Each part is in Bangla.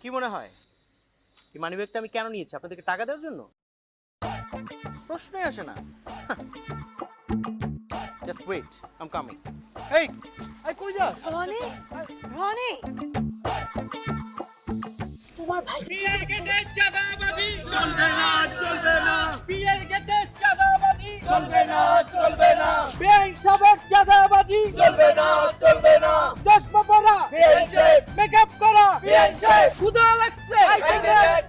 কি মনে হয় এই মানিব্যাগটা আমি কেন নিয়েছি? আপনাদেরকে টাকা দেওয়ার জন্য? প্রশ্নই আসে না। Just wait, I am coming. এই এই কই যাস? রনি রনি তোমার ভাই বিয়ের গেটে চাঁদাবাজি চলবে না, চলবে না। বিয়ের গেটে চাঁদাবাজি চলবে না, চলবে না। বেআইন সাহেবের চাঁদাবাজি চলবে না, চলবে না। চশমা পরা বেআইন সাহেব, মেকআপ করা বেআইন সাহেব, ক্ষুধা লাগছে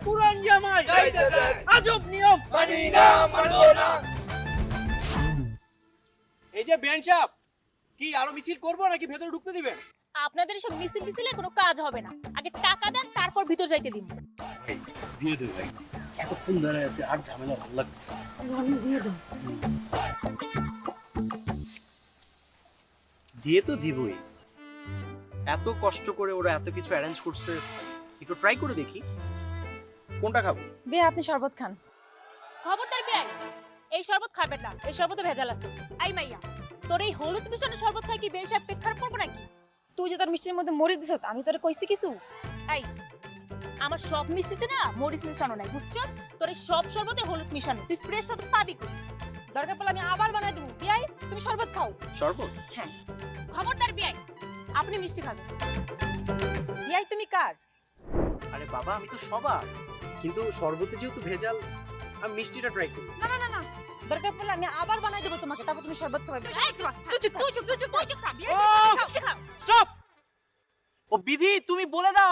পুরান জামাই আজব নিয়ম মানি না, মানবো না। এই যে বেআইন সাহেব, কি আরো মিছিল করবো নাকি ভেতরে ঢুকতে দিবেন? আপনাদের সব মিছিল মিছিলে কোনো কাজ হবে না। আগে টাকা দেন, তারপর ভিতর যাইতে দিব। ভাই দিয়ে দে ভাই, এতক্ষণ ধরে আছে আর ঝামেলা ভালো লাগছে। রনি দিয়ে দাও। দিয়ে তো দিবই। এত কষ্ট করে ওরা এত কিছু অ্যারেঞ্জ করছে, একটু ট্রাই করে দেখি কোনটা খাবো। বে আপনি শরবত খান। খবরদার বেআই, এই শরবত খাবেন না, এই শরবতে ভেজাল আছে। আই মাইয়া, তোর এই হলুদ মিশানো শরবত খাই কি বেআই সাহেব পেট খারাপ করবো নাকি? তুই যে তোর মিষ্টির মধ্যে মরিচ দিছ, আমি তোরে কইছি কিছু? এই আমার সব মিষ্টিতে না মরিচ মিশানো নাই, বুঝছস? তোর এই সব শরবতে হলুদ মিশানো, তুই ফ্রেশ শরবত পাবি কই? দরকার পড়লে আমি আবার বানাই দেবো। বেআই তুমি শরবত খাও। শরবত? হ্যাঁ, খবরদার বেআই, আপনি মিষ্টি খাবেন। বেআই তুমি কার? আরে বাবা, আমি তো সবার, কিন্তু শরবতে যেহেতু ভেজাল, আমি মিষ্টিটা ট্রাই করি। না না না না, দরকার পড়লে আমি আবার বানাই দেবো তোমাকে, তারপর তুমি শরবত খাবে। তুই চুপ খা। স্টপ! ও বিধি, তুমি বলে দাও আমি